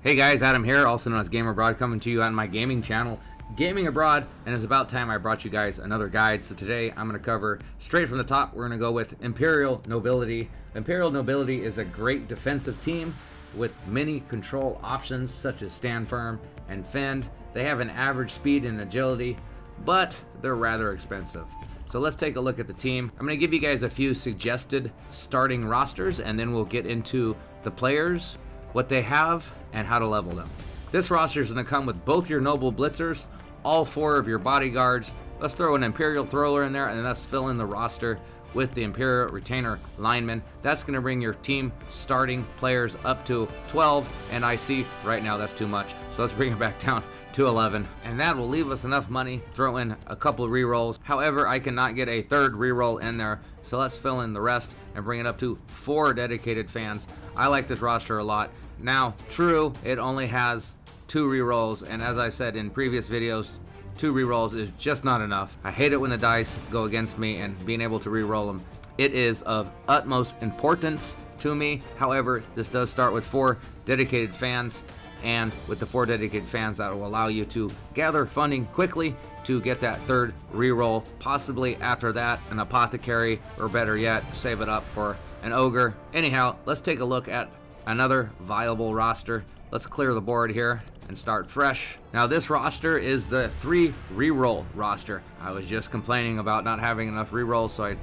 Hey guys, Adam here, also known as Gamer Abroad, coming to you on my gaming channel, Gaming Abroad, and it's about time I brought you guys another guide. So today I'm going to cover, straight from the top, we're going to go with Imperial Nobility. Imperial Nobility is a great defensive team with many control options such as stand firm and fend. They have an average speed and agility, but they're rather expensive. So let's take a look at the team. I'm going to give you guys a few suggested starting rosters, and then we'll get into the players, what they have, and how to level them. This roster is going to come with both your Noble Blitzers, all 4 of your bodyguards. Let's throw an Imperial Thrower in there, and then let's fill in the roster with the Imperial Retainer Linemen. That's going to bring your team starting players up to 12, and I see right now that's too much. So let's bring it back down to 11, and that will leave us enough money. Throw in a couple rerolls. However, I cannot get a 3rd reroll in there, so let's fill in the rest and bring it up to 4 dedicated fans. I like this roster a lot. Now, true, it only has 2 rerolls, and as I said in previous videos, 2 rerolls is just not enough. I hate it when the dice go against me, and being able to reroll them, it is of utmost importance to me. However, this does start with 4 dedicated fans, and with the 4 dedicated fans, that will allow you to gather funding quickly to get that 3rd reroll. Possibly after that, an apothecary, or better yet, save it up for an ogre. Anyhow, let's take a look at another viable roster. Let's clear the board here and start fresh. Now this roster is the 3 reroll roster. I was just complaining about not having enough rerolls, so I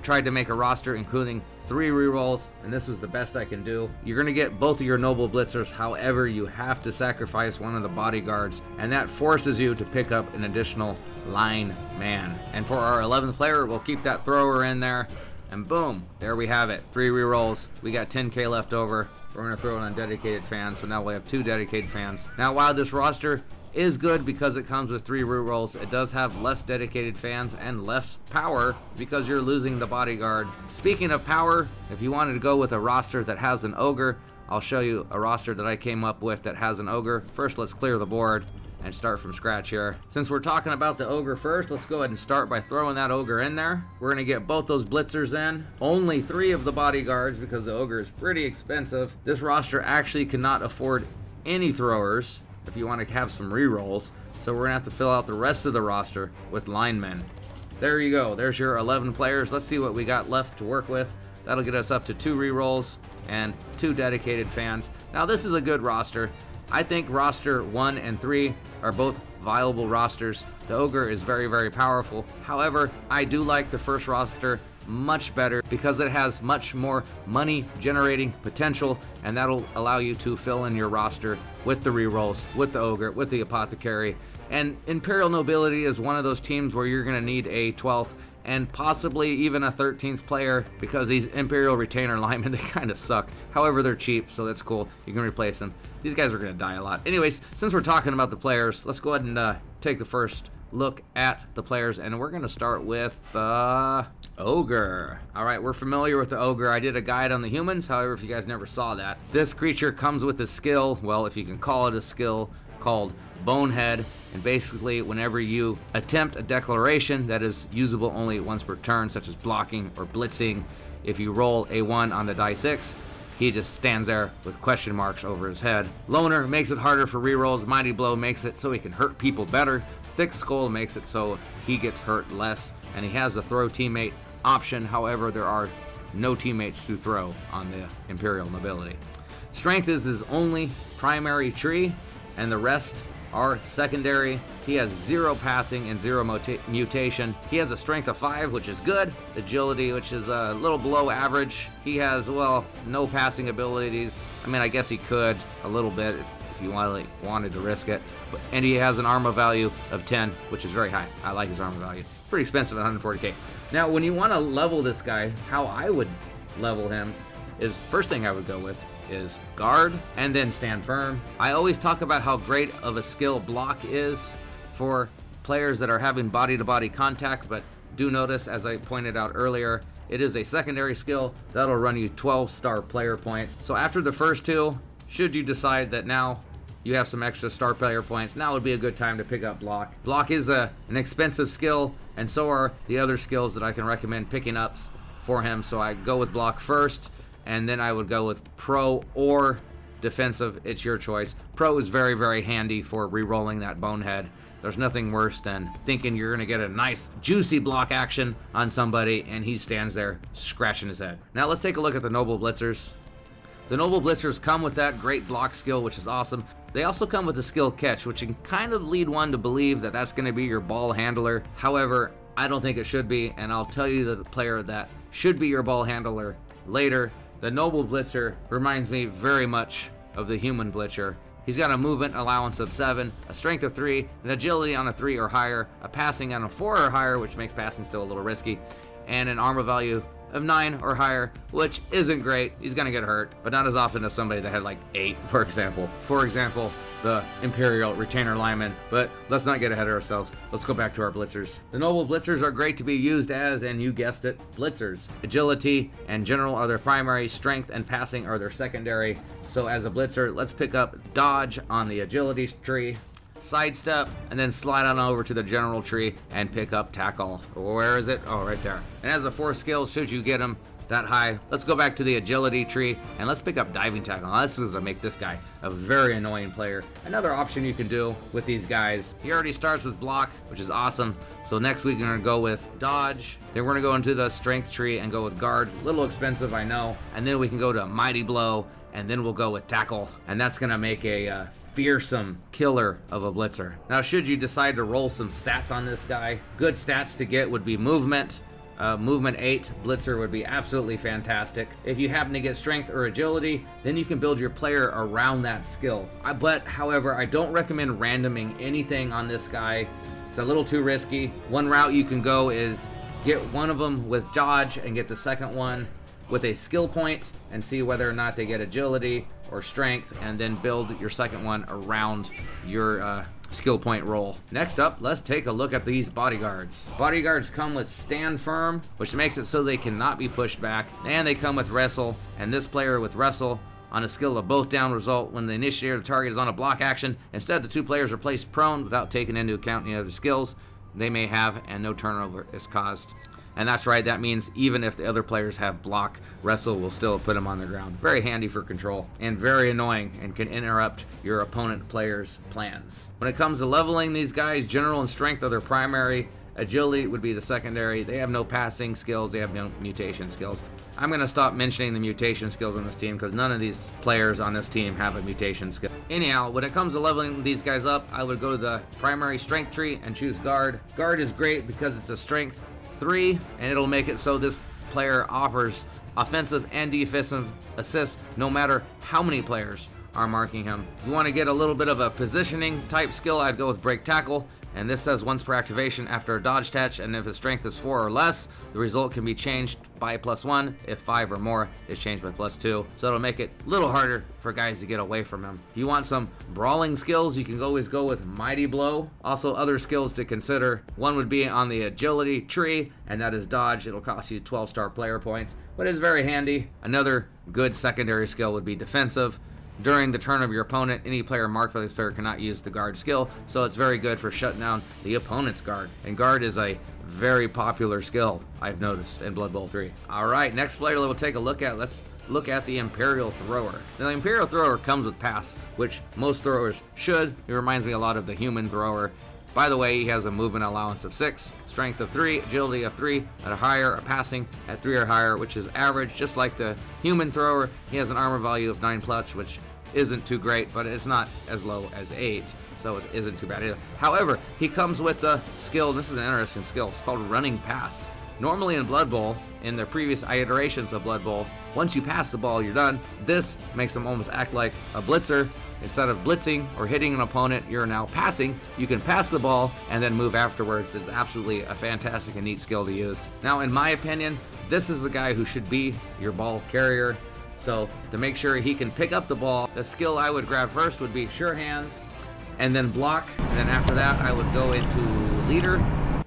tried to make a roster including 3 rerolls, and this was the best I can do. You're gonna get both of your Noble Blitzers, however, you have to sacrifice one of the bodyguards, and that forces you to pick up an additional line man. And for our 11th player, we'll keep that thrower in there, and boom, there we have it. 3 rerolls. We got 10K left over. We're going to throw it on dedicated fans, so now we have 2 dedicated fans. Now, while this roster is good because it comes with 3 rerolls, it does have less dedicated fans and less power because you're losing the bodyguard. Speaking of power, if you wanted to go with a roster that has an ogre, I'll show you a roster that I came up with that has an ogre. First, let's clear the board and start from scratch here. Since we're talking about the ogre first, let's go ahead and start by throwing that ogre in there. We're gonna get both those blitzers in. Only 3 of the bodyguards because the ogre is pretty expensive. This roster actually cannot afford any throwers if you want to have some rerolls. So we're gonna have to fill out the rest of the roster with linemen. There you go, there's your 11 players. Let's see what we got left to work with. That'll get us up to 2 rerolls and 2 dedicated fans. Now this is a good roster. I think roster 1 and 3 are both viable rosters. The ogre is very, very powerful. However, I do like the first roster much better because it has much more money generating potential, and that'll allow you to fill in your roster with the rerolls, with the ogre, with the apothecary. And Imperial Nobility is one of those teams where you're going to need a 12th and possibly even a 13th player because these Imperial Retainer linemen, they kind of suck. However, they're cheap, so that's cool. You can replace them. These guys are going to die a lot. Anyways, since we're talking about the players, let's go ahead and take the first look at the players, and we're going to start with the ogre. All right, we're familiar with the ogre. I did a guide on the humans. However, if you guys never saw that, this creature comes with a skill, well, if you can call it a skill, called Bonehead. And basically, whenever you attempt a declaration that is usable only once per turn, such as blocking or blitzing, if you roll a 1 on the die 6, he just stands there with question marks over his head. Loner makes it harder for rerolls. Mighty Blow makes it so he can hurt people better. Thick Skull makes it so he gets hurt less. And he has a throw teammate option. However, there are no teammates to throw on the Imperial Nobility. Strength is his only primary tree, and the rest are secondary. He has 0 passing and 0 mutation. He has a strength of 5, which is good. Agility, which is a little below average. He has, well, no passing abilities. I mean, I guess he could a little bit if you wanted to risk it. And he has an armor value of 10, which is very high. I like his armor value. Pretty expensive at 140k. Now, when you want to level this guy, how I would level him is, first thing I would go with is guard and then stand firm. I always talk about how great of a skill block is for players that are having body-to-body contact, but do notice, as I pointed out earlier, it is a secondary skill that'll run you 12-star player points. So after the first 2, should you decide that now you have some extra star player points, now would be a good time to pick up block. Block is an expensive skill, and so are the other skills that I can recommend picking up for him. So I go with block first, and then I would go with pro or defensive, it's your choice. Pro is very, very handy for re-rolling that bonehead. There's nothing worse than thinking you're going to get a nice, juicy block action on somebody, and he stands there scratching his head. Now let's take a look at the Noble Blitzers. The Noble Blitzers come with that great block skill, which is awesome. They also come with the skill catch, which can kind of lead one to believe that that's going to be your ball handler. However, I don't think it should be, and I'll tell you the player that should be your ball handler later. The Noble Blitzer reminds me very much of the Human Blitzer. He's got a movement allowance of 7, a strength of 3, an agility on a 3 or higher, a passing on a 4 or higher, which makes passing still a little risky, and an armor value of 9 or higher, which isn't great. He's gonna get hurt, but not as often as somebody that had like 8, for example. For example, the Imperial Retainer Lineman, but let's not get ahead of ourselves. Let's go back to our Blitzers. The Noble Blitzers are great to be used as, and you guessed it, Blitzers. Agility and General are their primary, strength and passing are their secondary. So as a Blitzer, let's pick up Dodge on the Agility tree, sidestep, and then slide on over to the General tree and pick up Tackle. Where is it? Oh, right there. And as a 4 skill, should you get them that high, let's go back to the Agility tree and let's pick up Diving Tackle. Now, this is going to make this guy a very annoying player. Another option you can do with these guys, he already starts with Block, which is awesome. So next week we're going to go with Dodge. Then we're going to go into the Strength tree and go with Guard. A little expensive, I know. And then we can go to Mighty Blow, and then we'll go with Tackle. And that's going to make a fearsome killer of a Blitzer. Now, should you decide to roll some stats on this guy, good stats to get would be Movement. Movement 8 Blitzer would be absolutely fantastic. If you happen to get Strength or Agility, then you can build your player around that skill. However, I don't recommend randoming anything on this guy. It's a little too risky. One route you can go is get one of them with Dodge and get the second one with a skill point and see whether or not they get Agility or Strength, and then build your second one around your skill point roll. Next up, let's take a look at these bodyguards. Bodyguards come with Stand Firm, which makes it so they cannot be pushed back, and they come with Wrestle, and this player with Wrestle on a skill of both down result when the initiator of the target is on a block action. Instead, the 2 players are placed prone without taking into account any other skills they may have, and no turnover is caused. And that's right, that means even if the other players have block, Wrestle will still put them on the ground. Very handy for control, and very annoying, and can interrupt your opponent player's plans. When it comes to leveling these guys, General and Strength are their primary. Agility would be the secondary. They have no passing skills, they have no mutation skills. I'm going to stop mentioning the mutation skills on this team because none of these players on this team have a mutation skill. Anyhow, when it comes to leveling these guys up, I would go to the primary Strength tree and choose Guard. Guard is great because it's a Strength 3, and it'll make it so this player offers offensive and defensive assists no matter how many players are marking him. You want to get a little bit of a positioning type skill, I'd go with Break Tackle, and this says once per activation after a dodge touch, and if his strength is 4 or less, the result can be changed by +1. If 5 or more, it's changed by +2. So it'll make it a little harder for guys to get away from him. If you want some brawling skills, you can always go with Mighty Blow. Also, other skills to consider. One would be on the Agility tree, and that is Dodge. It'll cost you 12-star player points, but it's very handy. Another good secondary skill would be Defensive. During the turn of your opponent, any player marked by this player cannot use the Guard skill, so it's very good for shutting down the opponent's Guard. And Guard is a very popular skill, I've noticed, in Blood Bowl 3. Alright, next player we'll take a look at, let's look at the Imperial Thrower. Now, the Imperial Thrower comes with Pass, which most throwers should. It reminds me a lot of the Human Thrower. By the way, he has a movement allowance of 6, strength of 3, agility of 3, at a higher, a passing at 3 or higher, which is average, just like the Human Thrower. He has an armor value of 9+, which isn't too great, but it's not as low as 8, so it isn't too bad either. However, he comes with the skill, this is an interesting skill, it's called Running Pass. Normally in Blood Bowl, in the previous iterations of Blood Bowl, once you pass the ball, you're done. This makes him almost act like a blitzer. Instead of blitzing or hitting an opponent, you're now passing. You can pass the ball and then move afterwards. It's absolutely a fantastic and neat skill to use. Now, in my opinion, this is the guy who should be your ball carrier. So to make sure he can pick up the ball, the skill I would grab first would be Sure Hands, and then Block, and then after that I would go into Leader.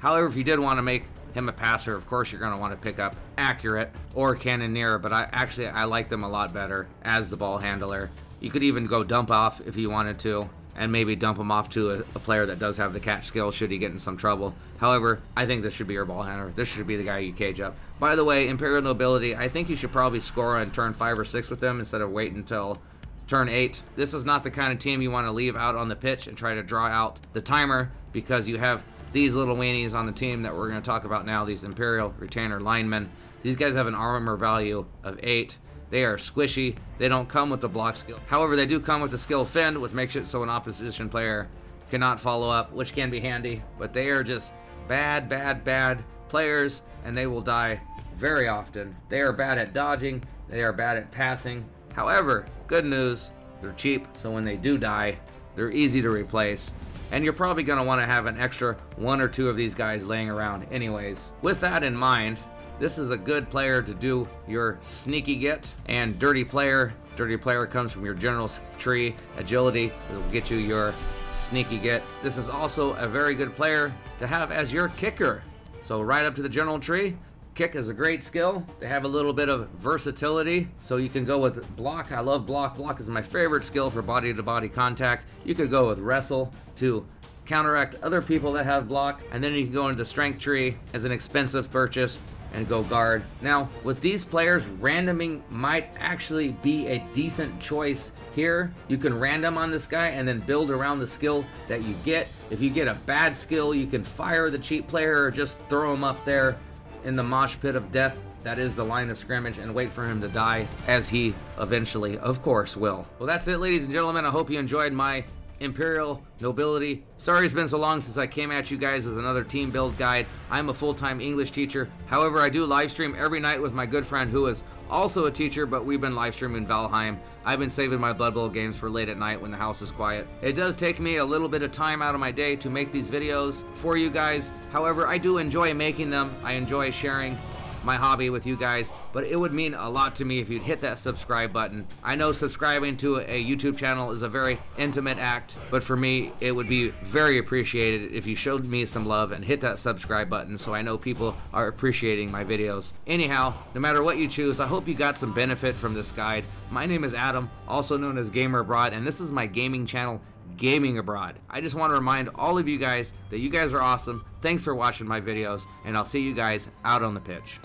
However, if you did want to make him a passer, of course you're going to want to pick up Accurate or Cannoneer, but I like them a lot better as the ball handler. You could even go Dump Off if you wanted to, and maybe dump him off to a player that does have the catch skill should he get in some trouble. However, I think this should be your ball handler. This should be the guy you cage up. By the way, Imperial Nobility, I think you should probably score on turn 5 or 6 with them instead of waiting until turn 8. This is not the kind of team you want to leave out on the pitch and try to draw out the timer, because you have these little weenies on the team that we're going to talk about now, these Imperial Retainer linemen. These guys have an armor value of 8. They are squishy. They don't come with the block skill. However, they do come with the skill fend, which makes it so an opposition player cannot follow up, which can be handy. But they are just bad players, and they will die very often. They are bad at dodging. They are bad at passing. However, good news, they're cheap, so when they do die, they're easy to replace. And you're probably going to want to have an extra 1 or 2 of these guys laying around anyways. With that in mind, this is a good player to do your sneaky get and dirty player. Dirty player comes from your general tree. Agility will get you your sneaky get. This is also a very good player to have as your kicker. So right up to the general tree. Kick is a great skill. They have a little bit of versatility, so you can go with block. I love block. Block is my favorite skill for body-to-body contact. You could go with wrestle to counteract other people that have block, and then you can go into the strength tree as an expensive purchase and go guard. Now, with these players, randoming might actually be a decent choice here. You can random on this guy and then build around the skill that you get. If you get a bad skill, you can fire the cheap player or just throw him up there in the mosh pit of death. That is the line of scrimmage, and wait for him to die, as he eventually, of course, will. Well, that's it, ladies and gentlemen. I hope you enjoyed my Imperial Nobility. Sorry it's been so long since I came at you guys with another team build guide. I'm a full-time English teacher. However, I do live stream every night with my good friend who is also a teacher, but we've been live streaming Valheim. I've been saving my Blood Bowl games for late at night when the house is quiet. It does take me a little bit of time out of my day to make these videos for you guys. However, I do enjoy making them. I enjoy sharing my hobby with you guys, but it would mean a lot to me if you'd hit that subscribe button. I know subscribing to a YouTube channel is a very intimate act, but for me it would be very appreciated if you showed me some love and hit that subscribe button, so I know people are appreciating my videos. Anyhow, no matter what you choose, I hope you got some benefit from this guide. My name is Adam, also known as Gamer Abroad, and this is my gaming channel, Gaming Abroad. I just want to remind all of you guys that you guys are awesome. Thanks for watching my videos, and I'll see you guys out on the pitch.